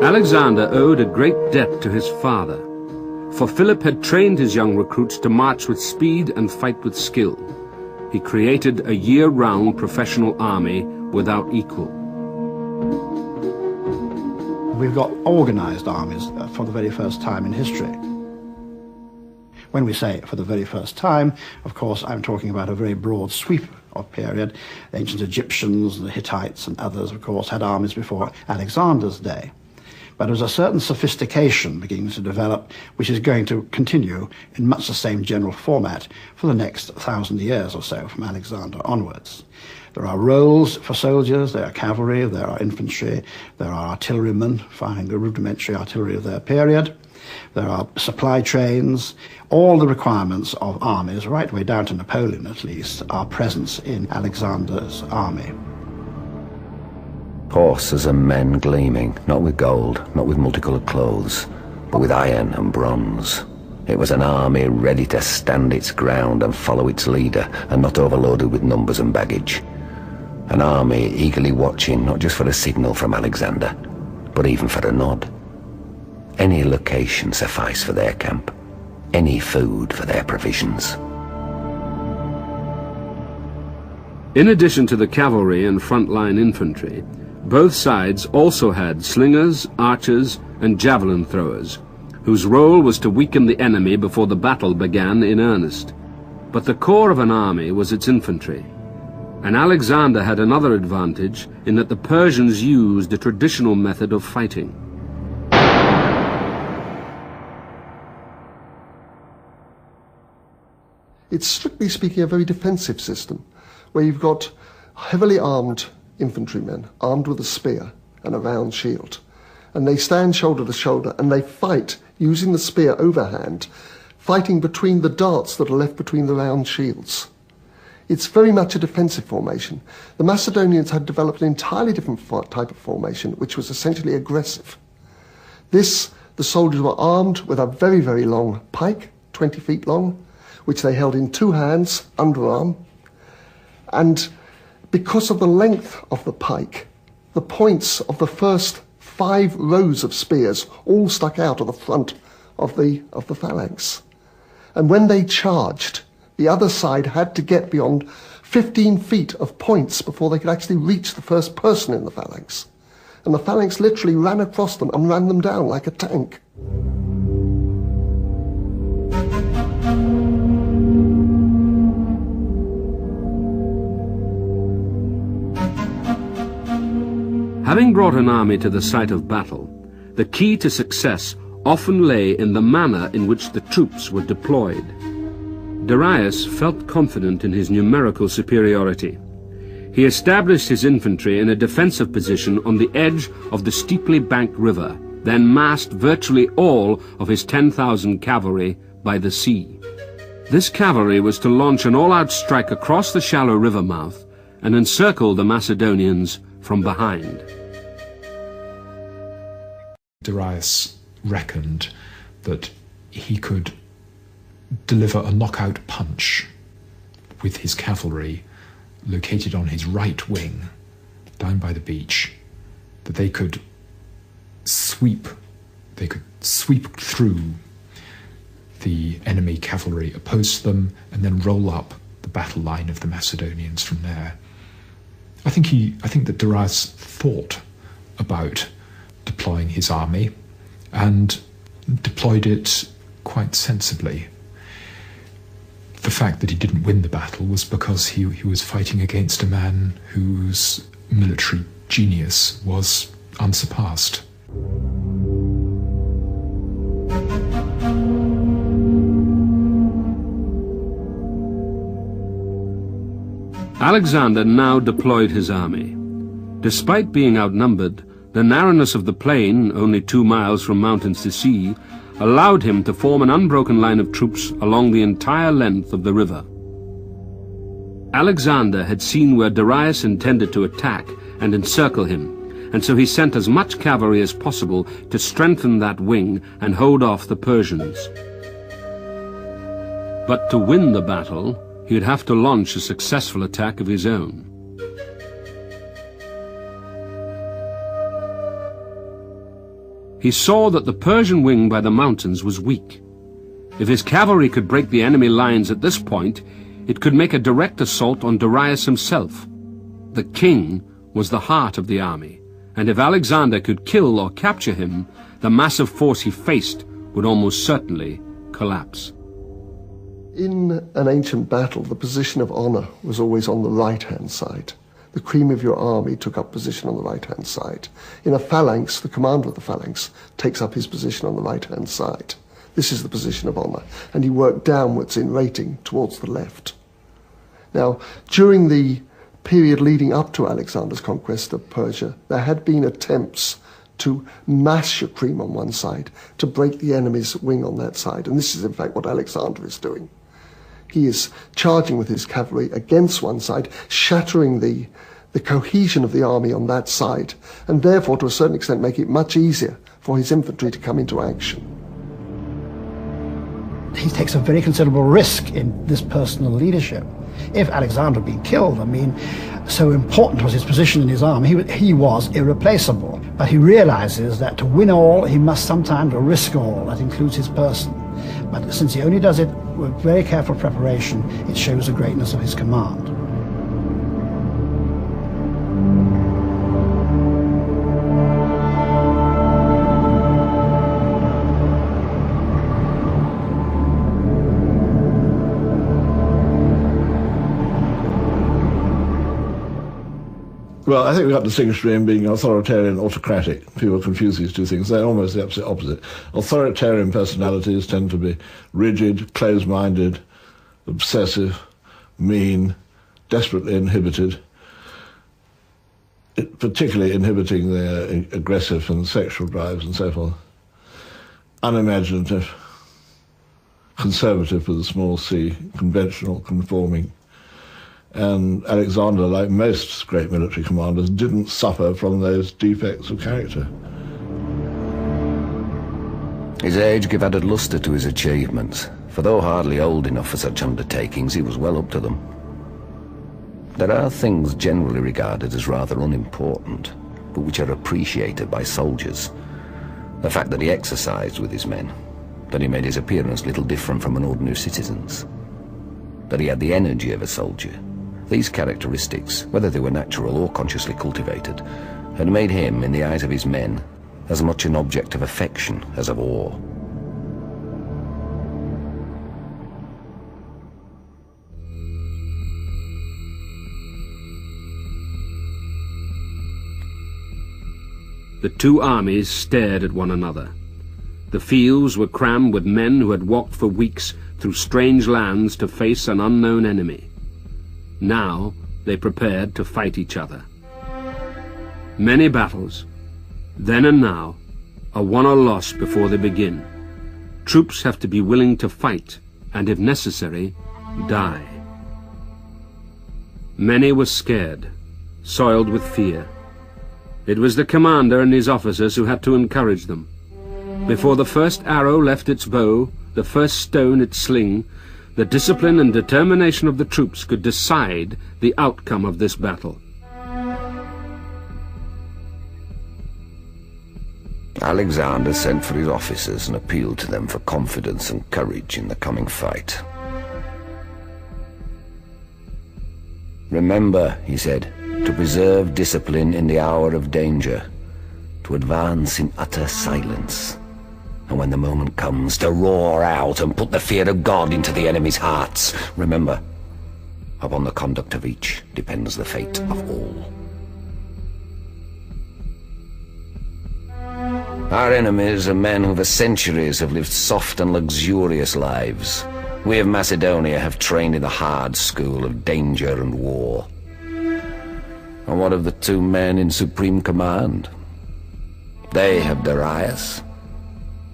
Alexander owed a great debt to his father, for Philip had trained his young recruits to march with speed and fight with skill. He created a year-round professional army without equal. We've got organized armies for the very first time in history. When we say for the very first time, of course, I'm talking about a very broad sweep of period. The ancient Egyptians, the Hittites, and others, of course, had armies before Alexander's day. But there was a certain sophistication beginning to develop, which is going to continue in much the same general format for the next 1,000 years or so from Alexander onwards. There are roles for soldiers, there are cavalry, there are infantry, there are artillerymen firing the rudimentary artillery of their period, there are supply trains. All the requirements of armies, right way down to Napoleon at least, are present in Alexander's army. Horses and men gleaming, not with gold, not with multicoloured clothes, but with iron and bronze. It was an army ready to stand its ground and follow its leader, and not overloaded with numbers and baggage. An army eagerly watching, not just for a signal from Alexander, but even for a nod. Any location sufficed for their camp, any food for their provisions. In addition to the cavalry and front-line infantry, both sides also had slingers, archers, and javelin throwers, whose role was to weaken the enemy before the battle began in earnest. But the core of an army was its infantry, and Alexander had another advantage in that the Persians used a traditional method of fighting. It's strictly speaking a very defensive system, where you've got heavily armed infantrymen armed with a spear and a round shield, and they stand shoulder to shoulder and they fight using the spear overhand, fighting between the darts that are left between the round shields. It's very much a defensive formation. The Macedonians had developed an entirely different type of formation, which was essentially aggressive. The soldiers were armed with a very, very long pike, 20 feet long, which they held in two hands, underarm, and because of the length of the pike, the points of the first 5 rows of spears all stuck out of the front of the phalanx. And when they charged, the other side had to get beyond 15 feet of points before they could actually reach the first person in the phalanx. And the phalanx literally ran across them and ran them down like a tank. Having brought an army to the site of battle, the key to success often lay in the manner in which the troops were deployed. Darius felt confident in his numerical superiority. He established his infantry in a defensive position on the edge of the steeply banked river, then massed virtually all of his 10,000 cavalry by the sea. This cavalry was to launch an all-out strike across the shallow river mouth and encircle the Macedonians from behind. Darius reckoned that he could deliver a knockout punch with his cavalry located on his right wing, down by the beach, that they could sweep through the enemy cavalry opposed to them and then roll up the battle line of the Macedonians from there. I think that Darius thought about deploying his army and deployed it quite sensibly. The fact that he didn't win the battle was because he was fighting against a man whose military genius was unsurpassed. Alexander now deployed his army. Despite being outnumbered, the narrowness of the plain, only 2 miles from mountains to sea, allowed him to form an unbroken line of troops along the entire length of the river. Alexander had seen where Darius intended to attack and encircle him, and so he sent as much cavalry as possible to strengthen that wing and hold off the Persians. But to win the battle, he would have to launch a successful attack of his own. He saw that the Persian wing by the mountains was weak. If his cavalry could break the enemy lines at this point, it could make a direct assault on Darius himself. The king was the heart of the army, and if Alexander could kill or capture him, the massive force he faced would almost certainly collapse. In an ancient battle, the position of honor was always on the right-hand side. The cream of your army took up position on the right-hand side. In a phalanx, the commander of the phalanx takes up his position on the right-hand side. This is the position of honor, and you work downwards in rating towards the left. Now, during the period leading up to Alexander's conquest of Persia, there had been attempts to mass your cream on one side, to break the enemy's wing on that side, and this is in fact what Alexander is doing. He is charging with his cavalry against one side, shattering the cohesion of the army on that side, and therefore, to a certain extent, make it much easier for his infantry to come into action. He takes a very considerable risk in this personal leadership. If Alexander had been killed, so important was his position in his army, he was irreplaceable. But he realizes that to win all, he must sometimes risk all. That includes his person. But since he only does it with very careful preparation, it shows the greatness of his command. Well, I think we've got to distinguish between being authoritarian and autocratic. People confuse these two things. They're almost the absolute opposite. Authoritarian personalities tend to be rigid, close-minded, obsessive, mean, desperately inhibited, particularly inhibiting their aggressive and sexual drives and so forth. Unimaginative, conservative with a small c, conventional, conforming. And Alexander, like most great military commanders, didn't suffer from those defects of character. His age gave added lustre to his achievements, for though hardly old enough for such undertakings, he was well up to them. There are things generally regarded as rather unimportant, but which are appreciated by soldiers. The fact that he exercised with his men, that he made his appearance little different from an ordinary citizen's, that he had the energy of a soldier. These characteristics, whether they were natural or consciously cultivated, had made him, in the eyes of his men, as much an object of affection as of awe. The two armies stared at one another. The fields were crammed with men who had walked for weeks through strange lands to face an unknown enemy. Now they prepared to fight each other. Many battles, then and now, are won or lost before they begin. Troops have to be willing to fight, and if necessary, die. Many were scared, soiled with fear. It was the commander and his officers who had to encourage them. Before the first arrow left its bow, the first stone its sling, the discipline and determination of the troops could decide the outcome of this battle. Alexander sent for his officers and appealed to them for confidence and courage in the coming fight. "Remember," he said, "to preserve discipline in the hour of danger, to advance in utter silence, and when the moment comes, to roar out and put the fear of God into the enemy's hearts. Remember, upon the conduct of each depends the fate of all." Our enemies are men who for centuries have lived soft and luxurious lives. We of Macedonia have trained in the hard school of danger and war. And what of the two men in supreme command? They have Darius.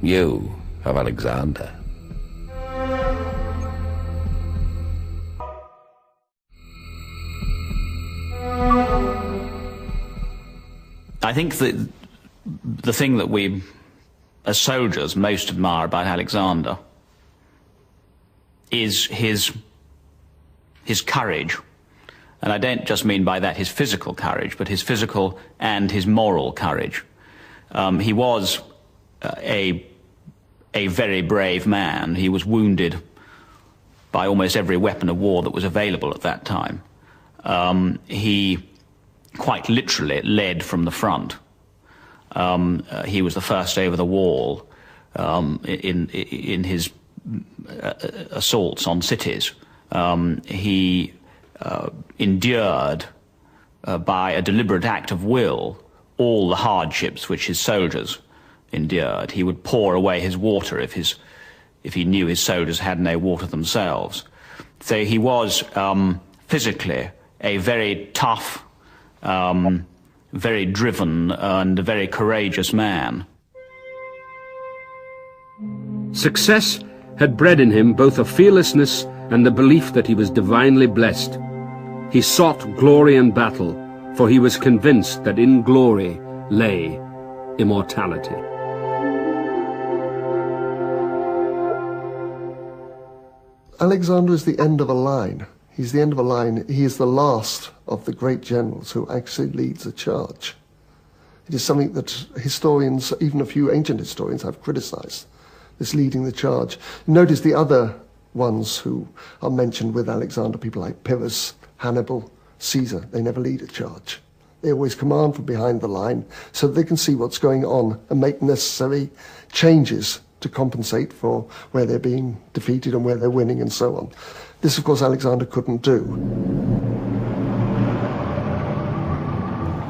You of Alexander. I think that the thing that we, as soldiers, most admire about Alexander is his courage. And I don't just mean by that his physical courage, but his physical and his moral courage. He was a very brave man. He was wounded by almost every weapon of war that was available at that time. He quite literally led from the front. He was the first over the wall in his assaults on cities. He endured by a deliberate act of will all the hardships which his soldiers endured. He would pour away his water if he knew his soldiers had no water themselves. So he was physically a very tough, very driven and a very courageous man. Success had bred in him both a fearlessness and the belief that he was divinely blessed. He sought glory in battle, for he was convinced that in glory lay immortality. Alexander is the end of a line. He's the end of a line. He is the last of the great generals who actually leads a charge. It is something that historians, even a few ancient historians, have criticized, this leading the charge. Notice the other ones who are mentioned with Alexander, people like Pyrrhus, Hannibal, Caesar, they never lead a charge. They always command from behind the line so that they can see what's going on and make necessary changes to compensate for where they're being defeated and where they're winning and so on. This, of course, Alexander couldn't do.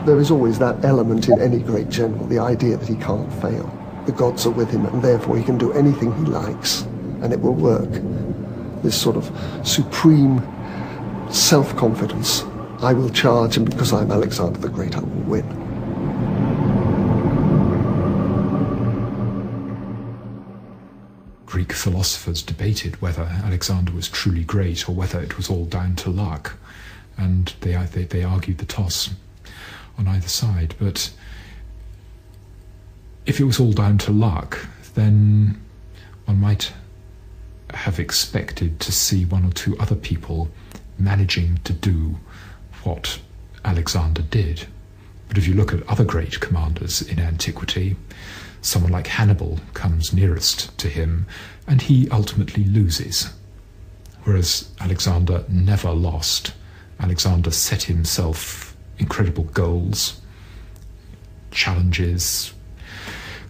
There is always that element in any great general, the idea that he can't fail. The gods are with him and therefore he can do anything he likes and it will work. This sort of supreme self-confidence. I will charge, and because I'm Alexander the Great, I will win. Greek philosophers debated whether Alexander was truly great or whether it was all down to luck, and they argued the toss on either side. But if it was all down to luck, then one might have expected to see one or two other people managing to do what Alexander did. But if you look at other great commanders in antiquity, someone like Hannibal comes nearest to him, and he ultimately loses. Whereas Alexander never lost. Alexander set himself incredible goals, challenges,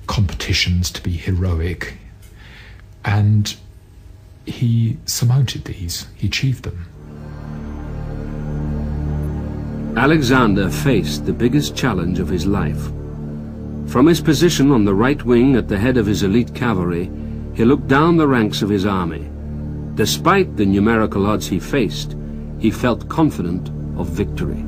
competitions to be heroic, and he surmounted these, he achieved them. Alexander faced the biggest challenge of his life. From his position on the right wing at the head of his elite cavalry, he looked down the ranks of his army. Despite the numerical odds he faced, he felt confident of victory.